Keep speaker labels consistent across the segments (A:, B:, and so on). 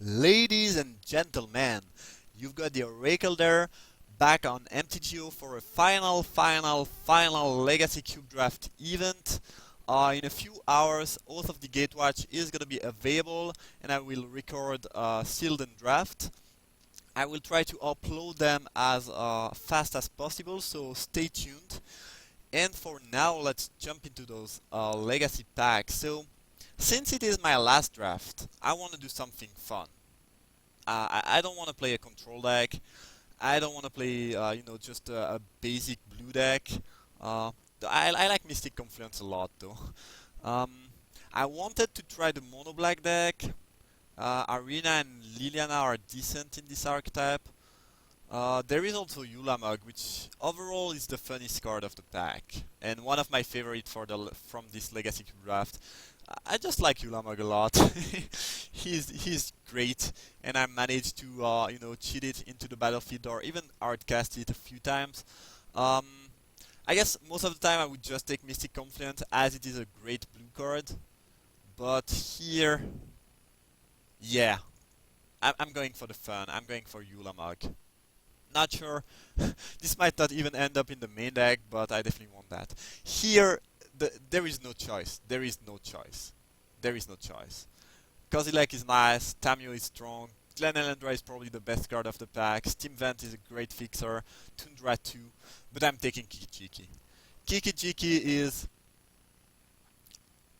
A: Ladies and gentlemen, you've got the Oracle there, back on MTGO for a final Legacy Cube Draft event. In a few hours, Oath of the Gatewatch is going to be available, and I will record Sealed and Draft. I will try to upload them as fast as possible, so stay tuned. And for now, let's jump into those Legacy packs. So, since it is my last draft, I want to do something fun. I don't want to play a control deck. I don't want to play, just a basic blue deck. Uh, I like Mystic Confluence a lot, though. Um, I wanted to try the mono black deck. Arena and Liliana are decent in this archetype. There is also Yulamog, which overall is the funniest card of the pack, and one of my favorite from this Legacy draft. I just like Yulamog a lot. he's great, and I managed to cheat it into the battlefield or even outcast it a few times. Um, I guess most of the time I would just take Mystic Confluence as it is a great blue card, but here, yeah, I'm going for the fun. I'm going for Yulamog. Not sure. This might not even end up in the main deck, but I definitely want that. Here, there is no choice. There is no choice. There is no choice. Kozilek is nice, Tamio is strong, Glen Elendra is probably the best card of the pack, Steam Vent is a great fixer, Tundra too, but I'm taking Kiki-jiki. Kiki-jiki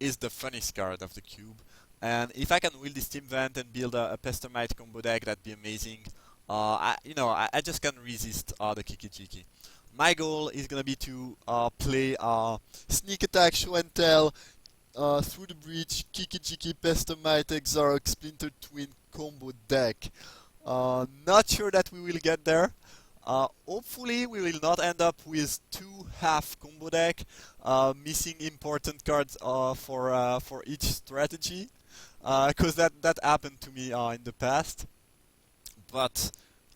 A: is the funniest card of the cube, and if I can wield the Steam Vent and build a Pestermite combo deck, that'd be amazing. I just can't resist the Kiki-jiki. My goal is gonna be to play Sneak Attack, Show and Tell, Through the Breach, Kiki-jiki, Pestermite, Exarch, Splinter Twin combo deck. Not sure that we will get there. Hopefully we will not end up with two half combo deck, missing important cards for each strategy, because that happened to me in the past. But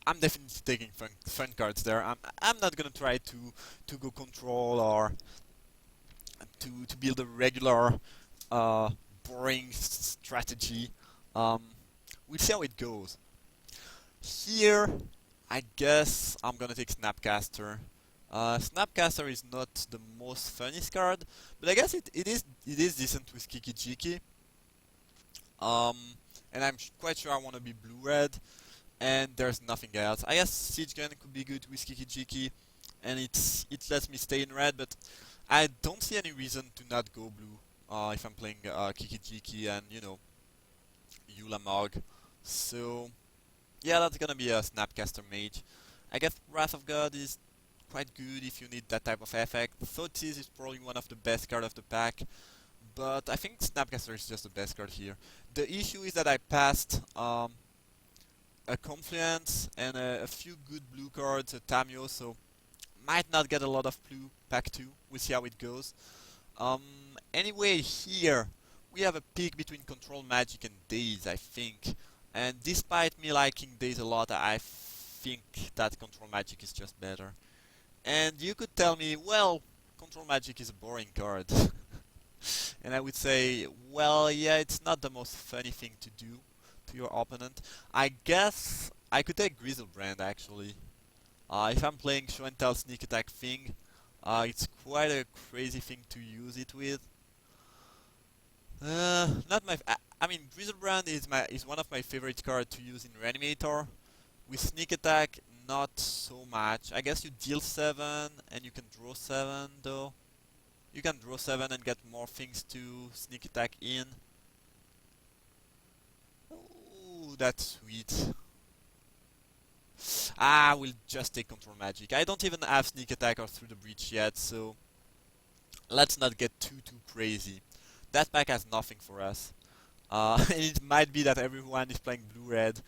A: I'm definitely taking fun cards there. I'm not gonna try to go control or to build a regular boring strategy. We'll see how it goes. Here, I guess I'm gonna take Snapcaster. Snapcaster is not the most funniest card, but I guess it is decent with Kiki-jiki. Um, and I'm quite sure I want to be blue-red, and there's nothing else. I guess Siege Gun could be good with Kiki-jiki, and it lets me stay in red, but I don't see any reason to not go blue if I'm playing Kiki-jiki and, Yulamog. So, yeah, that's gonna be a Snapcaster Mage. I guess Wrath of God is quite good if you need that type of effect. Thoughtseizes is probably one of the best cards of the pack, but I think Snapcaster is just the best card here. The issue is that I passed a Confluence and a few good blue cards, a Tamio, so might not get a lot of blue pack 2. We'll see how it goes. Anyway, here we have a pick between Control Magic and Daze, I think. And despite me liking Daze a lot, I think that Control Magic is just better. And you could tell me, well, Control Magic is a boring card. And I would say, well, yeah, it's not the most funny thing to do to your opponent. I guess I could take Grizzlebrand, actually. If I'm playing Show and Tell Sneak Attack thing, it's quite a crazy thing to use it with. Not my. I mean, Grizzlebrand is one of my favorite cards to use in Reanimator. With Sneak Attack, not so much. I guess you deal 7 and you can draw 7 though. You can draw 7 and get more things to Sneak Attack in. Ooh, that's sweet. We'll just take Control Magic. I don't even have Sneak Attack or Through the Breach yet, so let's not get too crazy. That pack has nothing for us. And it might be that everyone is playing blue-red,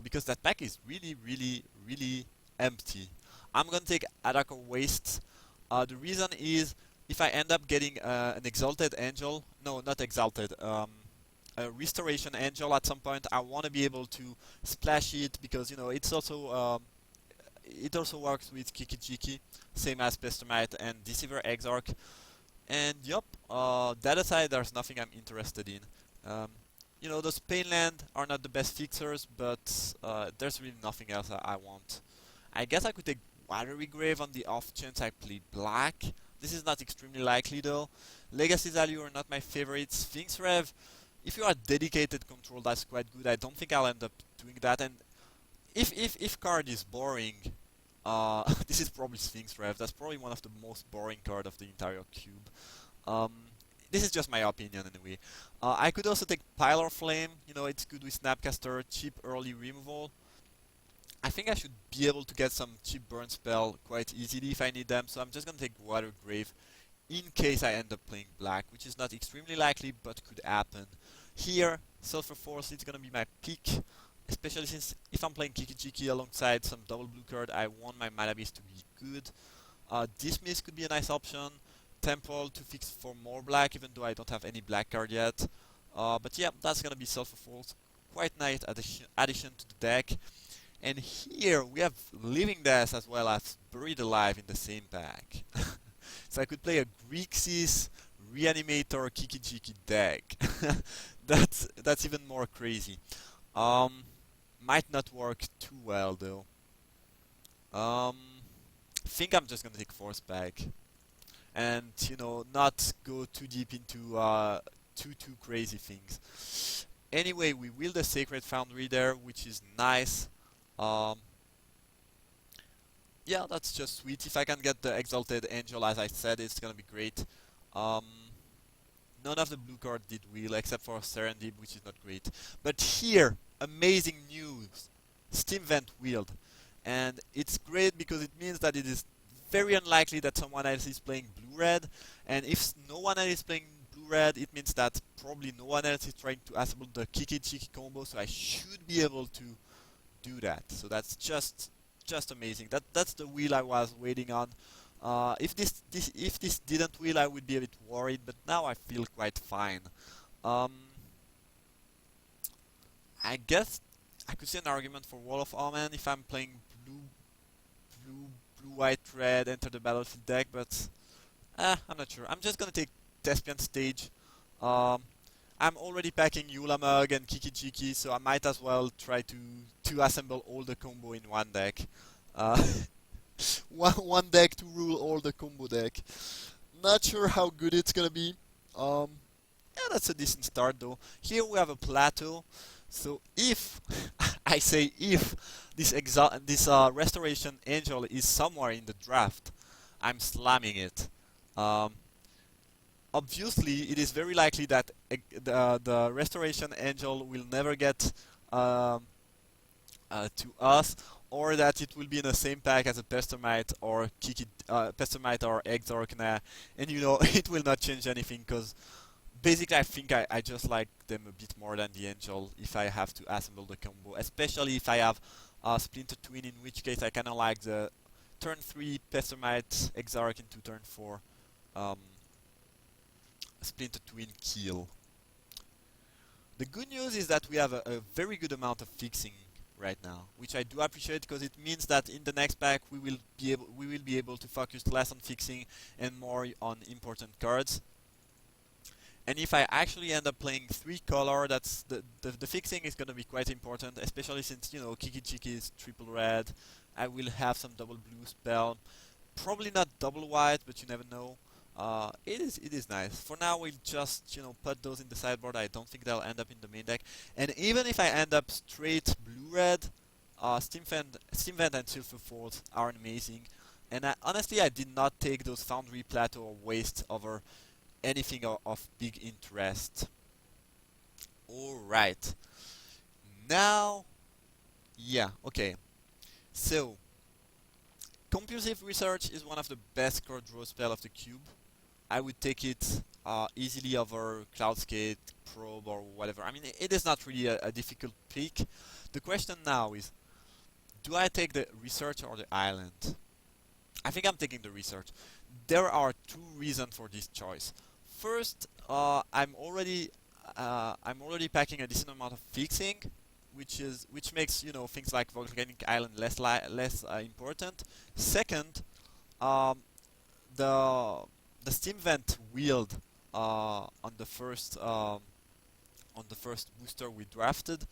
A: because that pack is really empty. I'm gonna take Attack or Waste. The reason is, if I end up getting an Exalted Angel, no, not Exalted, a Restoration Angel at some point, I want to be able to splash it, because, it's also, it also works with Kiki-jiki, same as Pestermite and Deceiver Exarch. And yup, that aside, there's nothing I'm interested in. You know, those Painland are not the best fixers, but there's really nothing else I want. I guess I could take Watery Grave on the off chance I play black. This is not extremely likely though. Legacy Value are not my favorites. Sphinx Rev, if you are dedicated control, that's quite good. I don't think I'll end up doing that. And if card is boring, this is probably Sphinx Rev. That's probably one of the most boring card of the entire cube. Um, this is just my opinion anyway. I could also take Pylar Flame. You know, it's good with Snapcaster, cheap early removal. I think I should be able to get some cheap burn spell quite easily if I need them, so I'm just gonna take Water Grave in case I end up playing black, which is not extremely likely, but could happen. Here, Sulfur Force is gonna be my pick, especially since if I'm playing Kiki-jiki alongside some double blue card, I want my mana base to be good. Dismiss could be a nice option. Temple to fix for more black, even though I don't have any black card yet. But yeah, that's gonna be Sulfur Force. Quite nice addition to the deck. And here we have Living Death as well as Buried Alive in the same pack. So I could play a Grixis Reanimator Kiki-jiki deck. That's even more crazy. Might not work too well though. Think I'm just gonna take Force Back, and you know, not go too deep into too crazy things. Anyway, we wield the Sacred Foundry there, which is nice. Yeah, that's just sweet. If I can get the Exalted Angel, as I said, it's gonna be great. None of the blue card did wheel, except for Serendip, which is not great. But here, amazing news! Steam Vent wheeled. And it's great because it means that it is very unlikely that someone else is playing blue-red. And if no one else is playing blue-red, it means that probably no one else is trying to assemble the kiki-jiki combo, so I should be able to do that. So that's just amazing. That's the wheel I was waiting on. If this didn't wheel, I would be a bit worried, but now I feel quite fine. I guess I could see an argument for Wall of Omen if I'm playing blue, white, red, enter the battlefield deck, but I'm not sure. I'm just gonna take Thespian Stage. I'm already packing Yulamug and Kiki-jiki, so I might as well try to assemble all the combo in one deck. One deck to rule all the combo deck. Not sure how good it's gonna be. Yeah, that's a decent start though. Here we have a plateau. So if I say if this Restoration Angel is somewhere in the draft, I'm slamming it. Obviously, it is very likely that the Restoration Angel will never get to us, or that it will be in the same pack as a Pestermite or Pestermite or Exorcna, and you know it will not change anything because basically I think I just like them a bit more than the Angel if I have to assemble the combo, especially if I have Splinter Twin, in which case I kinda like the turn 3 Pestermite Exarch into turn 4 Splinter Twin kill. The good news is that we have a very good amount of fixing right now, which I do appreciate because it means that in the next pack we will be able to focus less on fixing and more on important cards. And if I actually end up playing 3 color, that's the fixing is gonna be quite important, especially since, you know, Kiki-jiki is triple red. I will have some double blue spell, probably not double white, but you never know. It is nice. For now, we'll just, you know, put those in the sideboard. I don't think they'll end up in the main deck. And even if I end up straight blue-red, Steam Vent and Silver Force are amazing. And honestly, I did not take those Foundry Plateau or Waste over anything of big interest. Alright. Now, yeah, okay. So, Compulsive Research is one of the best card draw spell of the cube. I would take it easily over Cloudskate, Probe, or whatever. I mean, it is not really a difficult pick. The question now is, do I take the Research or the Island? I think I'm taking the Research. There are 2 reasons for this choice. First, I'm already packing a decent amount of fixing, which makes, you know, things like Volcanic Island less important. Second, the Steam Vent wield on the first on the first booster we drafted.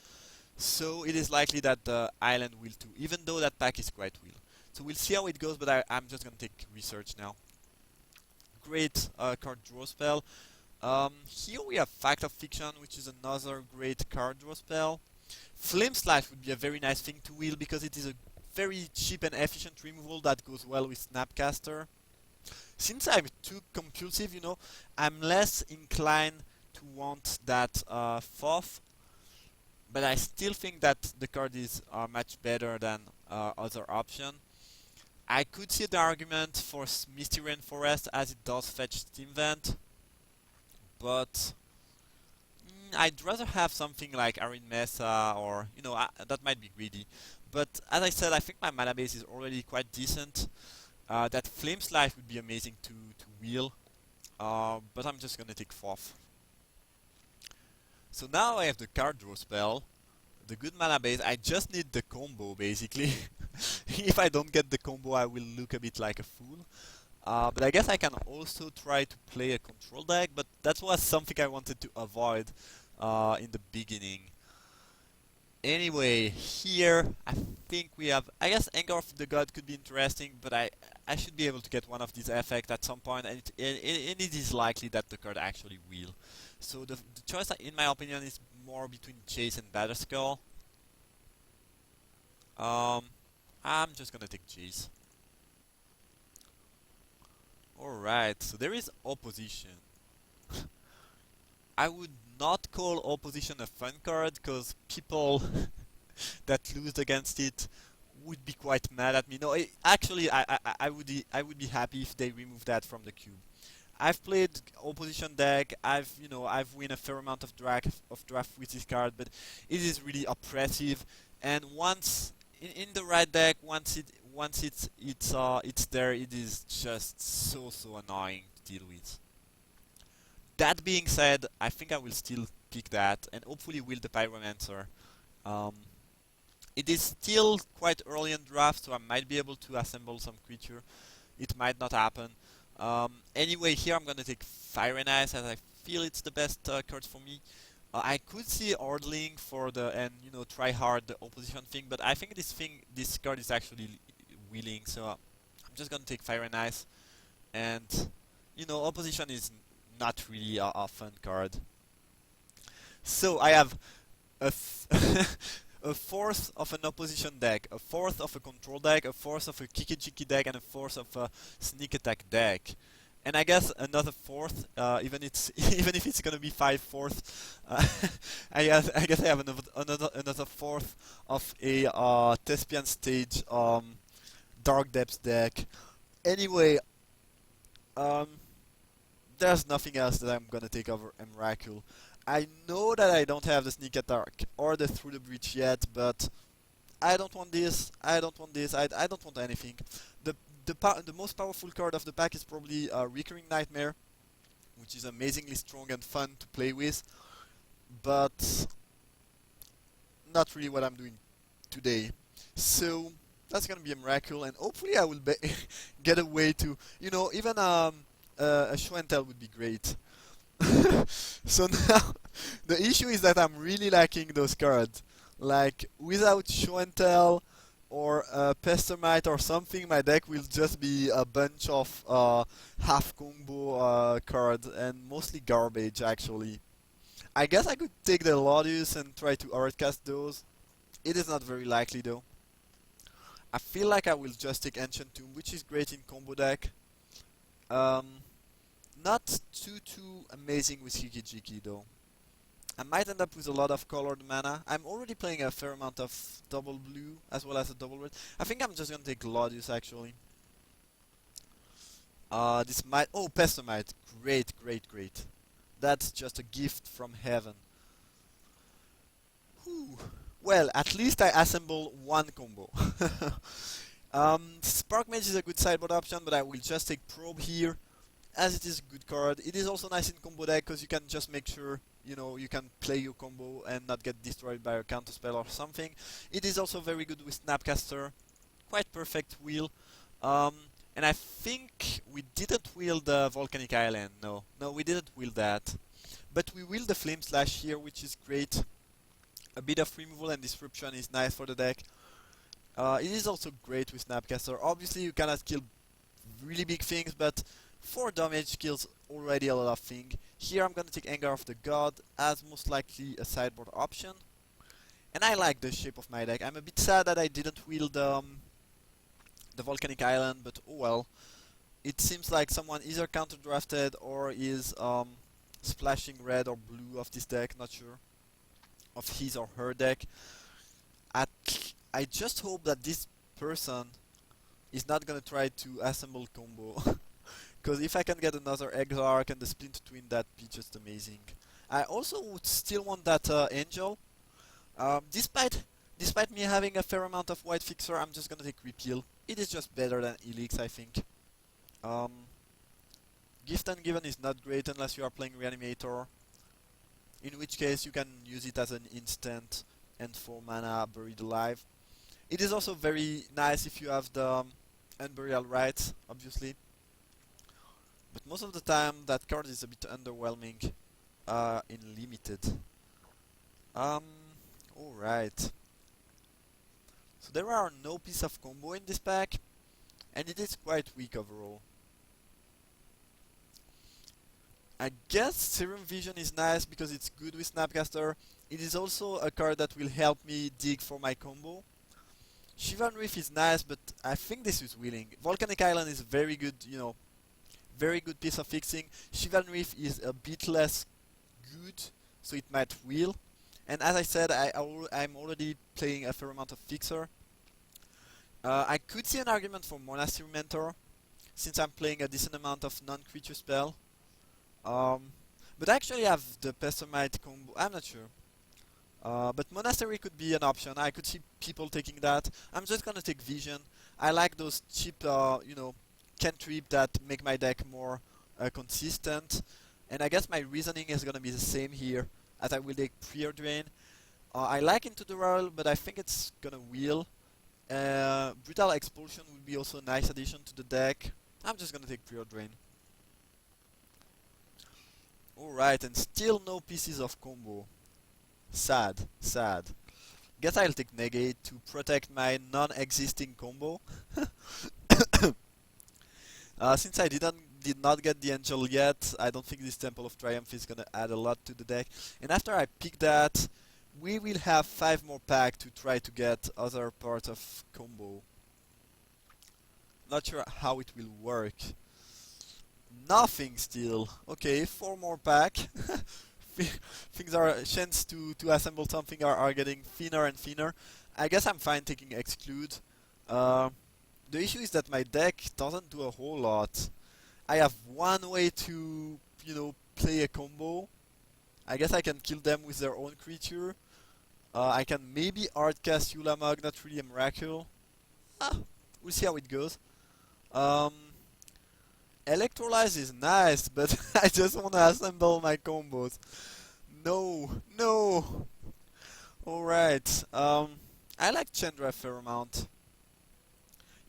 A: So it is likely that the island will too, even though that pack is quite wheel. So we'll see how it goes, but I'm just gonna take research now. Great card draw spell. Here we have Fact of Fiction, which is another great card draw spell. Flame Slash would be a very nice thing to wheel because it is a very cheap and efficient removal that goes well with Snapcaster. Since I'm too compulsive, I'm less inclined to want that fourth, but I still think that the card is much better than other option. I could see the argument for Misty Rainforest as it does fetch Steam Vent, but I'd rather have something like Arid Mesa or, that might be greedy. But as I said, I think my mana base is already quite decent. That Flame Slash would be amazing to wheel, but I'm just gonna take fourth. So now I have the card draw spell, the good mana base. I just need the combo basically. If I don't get the combo, I will look a bit like a fool. But I guess I can also try to play a control deck, but that was something I wanted to avoid in the beginning. Anyway, here I think we have, I guess Anger of the God could be interesting, but I should be able to get one of these effects at some point, and it is likely that the card actually will. So the choice, in my opinion, is more between Chase and Batterskull. I'm just gonna take Chase. Alright, so there is Opposition. I would not call Opposition a fun card, because people that lose against it would be quite mad at me. No, actually, I would be happy if they remove that from the cube. I've played Opposition deck. I've win a fair amount of draft with this card, but it is really oppressive. And once in the right deck, once it's there, it is just so annoying to deal with. That being said, I think I will still pick that and hopefully wheel the Pyromancer. It is still quite early in draft, so I might be able to assemble some creature. It might not happen. Anyway, here I'm gonna take Fire and Ice as I feel it's the best card for me. I could see Ordling for try hard the opposition thing, but I think this card is actually wheeling, so I'm just gonna take Fire and Ice. And opposition is not really a fun card. So I have a a fourth of an opposition deck, a fourth of a control deck, a fourth of a kiki-jiki deck, and a fourth of a sneak attack deck. And I guess another fourth, even if it's gonna be 5/4, I guess I have another fourth of a Thespian Stage Dark Depths deck. Anyway, there's nothing else that I'm gonna take over Emrakul. I know that I don't have the Sneak Attack or the Through the Breach yet, but I don't want this, I don't want this, I don't want anything. The most powerful card of the pack is probably Recurring Nightmare, which is amazingly strong and fun to play with, but not really what I'm doing today. So that's gonna be Emrakul, and hopefully I will get a way to, even a show and tell would be great. So now the issue is that I'm really lacking those cards. Like without show and tell or Pestermite or something, my deck will just be a bunch of half combo cards and mostly garbage actually. I guess I could take the Lodius and try to Auracast those. It is not very likely though. I feel like I will just take Ancient Tomb, which is great in combo deck. Not too amazing with kiki-jiki though. I might end up with a lot of colored mana. I'm already playing a fair amount of double blue as well as a double red. I think I'm just gonna take Gladius actually. This might... Oh, Pestomite. Great. That's just a gift from heaven. Whew. Well, at least I assemble one combo. Spark Mage is a good sideboard option, but I will just take Probe here, as it is a good card. It is also nice in combo deck, because you can just make sure, you can play your combo and not get destroyed by a counterspell or something. It is also very good with Snapcaster. Quite perfect wheel. And I think we didn't wheel the Volcanic Island. No, we didn't wheel that. But we will the Flame Slash here, which is great. A bit of removal and disruption is nice for the deck. It is also great with Snapcaster. Obviously you cannot kill really big things, but 4 damage kills already a lot of things. Here I'm gonna take Anger of the God as most likely a sideboard option. And I like the shape of my deck. I'm a bit sad that I didn't wield the Volcanic Island, but oh well. It seems like someone either counter drafted or is splashing red or blue of this deck, not sure. Of his or her deck. I just hope that this person is not gonna try to assemble combo. Because if I can get another Exarch and the Splinter Twin, that'd be just amazing. I also would still want that Angel. Despite me having a fair amount of White Fixer, I'm just gonna take Repeal. It is just better than Elix, I think. Gift and Given is not great unless you are playing Reanimator, in which case you can use it as an instant and 4 mana Buried Alive. It is also very nice if you have the Unburial Rites, obviously. But most of the time that card is a bit underwhelming in Limited. Alright. So there are no piece of combo in this pack, and it is quite weak overall. I guess Serum Vision is nice because it's good with Snapcaster. It is also a card that will help me dig for my combo. Shivan Reef is nice, but I think this is willing. Volcanic Island is very good, you know, very good piece of fixing. Shivan Reef is a bit less good, so it might wheel. And as I said, I'm already playing a fair amount of fixer. I could see an argument for Monastery Mentor, since I'm playing a decent amount of non-creature spell. But I actually have the Pestomite combo, I'm not sure. But Monastery could be an option. I could see people taking that. I'm just gonna take Vision. I like those cheap, you know, cantrip that make my deck more consistent. And I guess my reasoning is gonna be the same here, as I will take Preordain. I like Into the World, but I think it's gonna wheel. Brutal Expulsion would be also a nice addition to the deck. I'm just gonna take Preordain. Alright, and still no pieces of combo. Sad, sad. Guess I'll take Negate to protect my non-existing combo. Since I did not get the Angel yet, I don't think this Temple of Triumph is gonna add a lot to the deck. And after I pick that, we will have 5 more packs to try to get other parts of combo. Not sure how it will work. Nothing still. Okay, 4 more pack. Things are chance to assemble something are getting thinner and thinner. I guess I'm fine taking Exclude. The issue is that my deck doesn't do a whole lot. I have one way to, you know, play a combo. I guess I can kill them with their own creature. I can maybe Artcast Yulamog, not really a miracle. We'll see how it goes. Electrolyze is nice, but I just want to assemble my combos. No, no. Alright. I like Chandra a fair amount.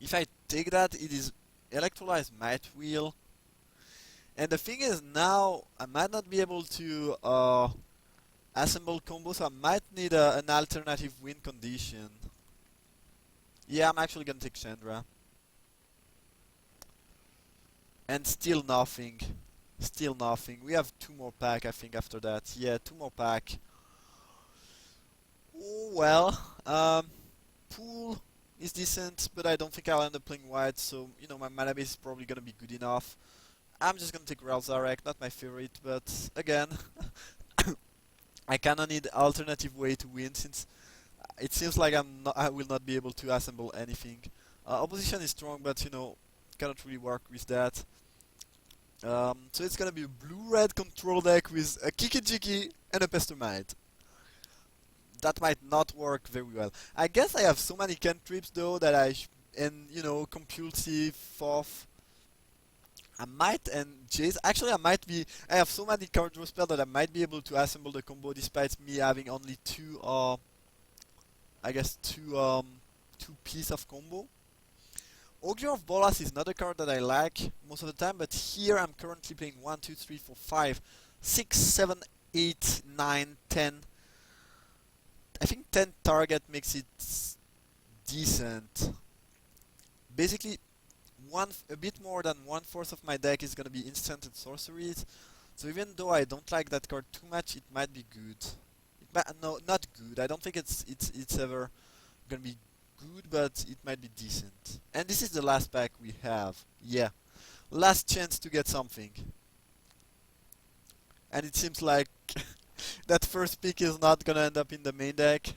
A: If I take that, it is Electrolyze might wheel. And the thing is, now I might not be able to assemble combos, so I might need an alternative win condition. Yeah, I'm actually gonna take Chandra. And still nothing. Still nothing. We have 2 more pack, I think, after that. Yeah, 2 more pack. Oh, well. Pool is decent, but I don't think I'll end up playing white, so, you know, my mana base is probably gonna be good enough. I'm just gonna take Ralzarek, not my favorite, but again, I kinda need alternative way to win, since it seems like I will not be able to assemble anything. Opposition is strong, but, you know, cannot really work with that. So it's gonna be a blue-red control deck with a kiki-jiki and a Pestomite. That might not work very well. I guess I have so many cantrips though that and you know, compulsive, fourth. I might, and Jace, actually I have so many card draw spells that I might be able to assemble the combo despite me having only 2, I guess 2 piece of combo. Augur of Bolas is not a card that I like most of the time, but here I'm currently playing 1, 2, 3, 4, 5, 6, 7, 8, 9, 10. I think 10 target makes it decent. Basically, a bit more than 1/4 of my deck is gonna be instant and sorceries. So even though I don't like that card too much, it might be good. No, not good. I don't think it's ever gonna be good, but it might be decent. And this is the last pack we have. Yeah, last chance to get something. And it seems like that first pick is not gonna end up in the main deck.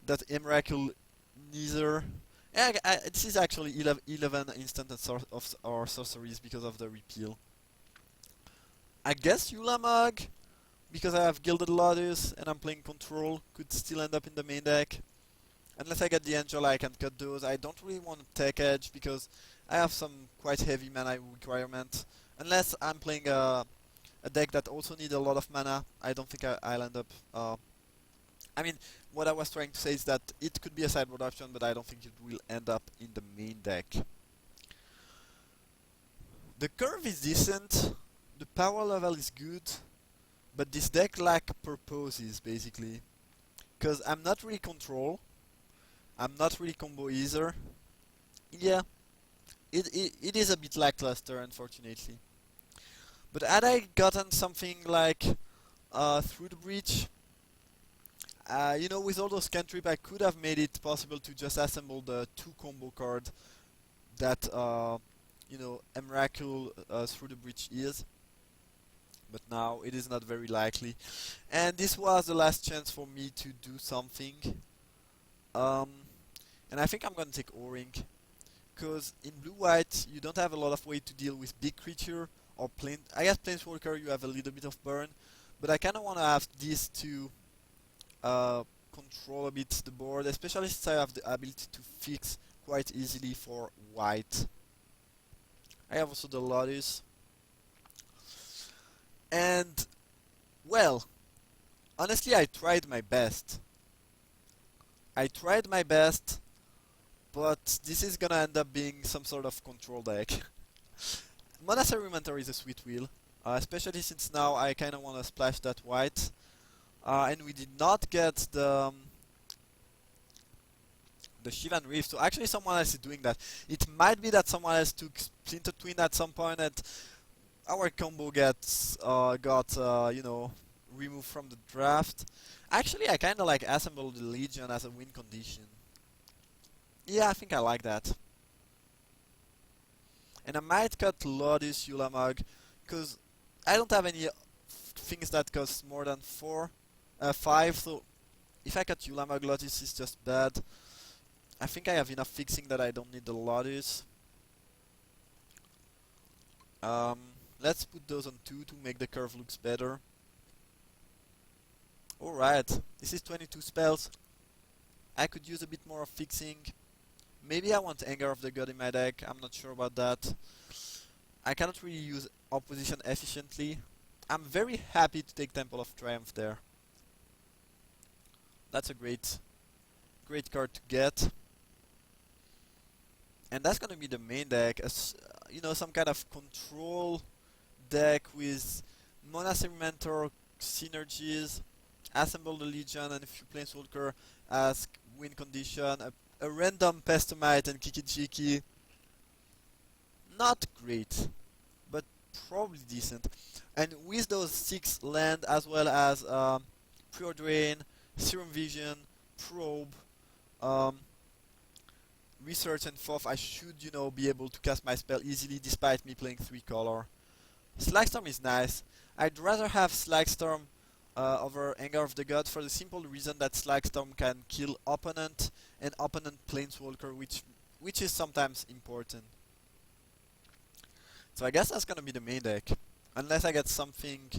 A: That Emrakul neither. Yeah, this is actually 11 instant and or sorceries because of the repeal. I guess Yulamog, because I have Gilded Lotus and I'm playing Control, could still end up in the main deck. Unless I get the Angel, I can cut those. I don't really want to Tech Edge because I have some quite heavy mana requirement. Unless I'm playing a deck that also needs a lot of mana, I don't think I'll end up... I mean, what I was trying to say is that it could be a sideboard option, but I don't think it will end up in the main deck. The curve is decent, the power level is good, but this deck lacks purposes, basically. Because I'm not really Control, I'm not really combo either. Yeah, it is a bit lackluster, unfortunately. But had I gotten something like Through the Breach, you know, with all those cantrip, I could have made it possible to just assemble the 2 combo card that, you know, Emrakul Through the Breach is. But now it is not very likely. And this was the last chance for me to do something. And I think I'm gonna take O-Ring. Because in blue-white, you don't have a lot of way to deal with big creature or plane. I guess Planeswalker, you have a little bit of burn. But I kinda wanna have these two control a bit the board, especially since I have the ability to fix quite easily for white. I have also the Lotus. And, well, honestly I tried my best. But this is gonna end up being some sort of control deck. Monastery Mentor is a sweet wheel, especially since now I kinda wanna splash that white. And we did not get the Shivan Reef, so actually someone else is doing that. It might be that someone else took Splinter Twin at some point and our combo got you know, removed from the draft. Actually, I kinda like Assemble the Legion as a win condition. Yeah, I think I like that. And I might cut Lotus Yulamog, because I don't have any things that cost more than 5, so if I cut Yulamog, Lotus is just bad. I think I have enough fixing that I don't need the Lotus. Let's put those on 2 to make the curve looks better. Alright, this is 22 spells. I could use a bit more of fixing. Maybe I want Anger of the God in my deck, I'm not sure about that. I cannot really use opposition efficiently. I'm very happy to take Temple of Triumph there. That's a great card to get. And that's gonna be the main deck, as you know, some kind of control deck with Monastery Mentor synergies, Assemble the Legion and a few Planeswalker as win condition, a random Pestomite and Kiki-jiki. Not great, but probably decent. And with those 6 land as well as Pure Drain, Serum Vision, Probe, Research and FOF, I should, you know, be able to cast my spell easily despite me playing 3 color. Slagstorm is nice. I'd rather have Slagstorm over Anger of the God for the simple reason that Slagstorm can kill opponent and opponent Planeswalker, which is sometimes important. So I guess that's gonna be the main deck. Unless I get something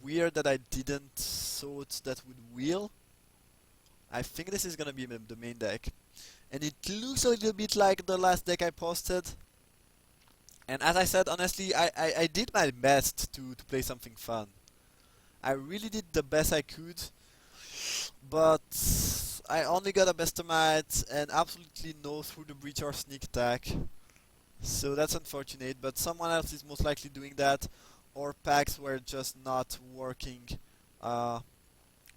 A: weird that I didn't thought that would wheel. I think this is gonna be the main deck. And it looks a little bit like the last deck I posted. And as I said, honestly, I did my best to play something fun. I really did the best I could. But I only got a Bestomite and absolutely no Through the Breach or Sneak Attack. So that's unfortunate, but someone else is most likely doing that. or packs were just not working uh,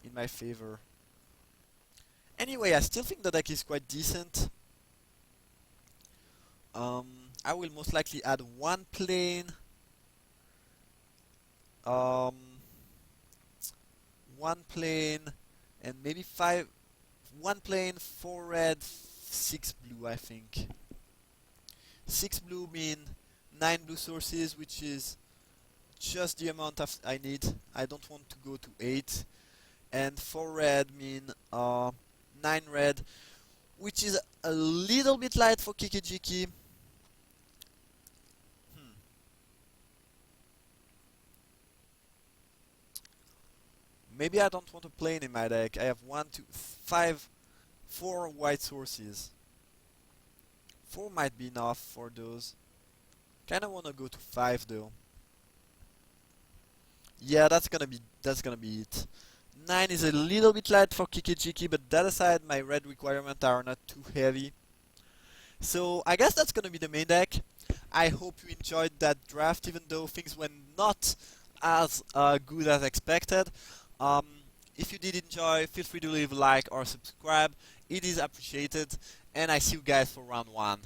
A: in my favor. Anyway, I still think the deck is quite decent. I will most likely add one plane, um, one plane, and maybe one plane, 4 red, 6 blue, I think. 6 blue mean 9 blue sources, which is just the amount I need. I don't want to go to 8. And 4 red mean 9 red, which is a little bit light for kiki-jiki. Maybe I don't want a plane in my deck. I have 4 white sources. 4 might be enough for those. Kinda wanna go to 5 though. Yeah, that's gonna be it. 9 is a little bit light for kiki-jiki, but that aside, my red requirements are not too heavy. So I guess that's gonna be the main deck. I hope you enjoyed that draft, even though things went not as good as expected. Um, if you did enjoy, feel free to leave a like or subscribe. It is appreciated, and I see you guys for round 1.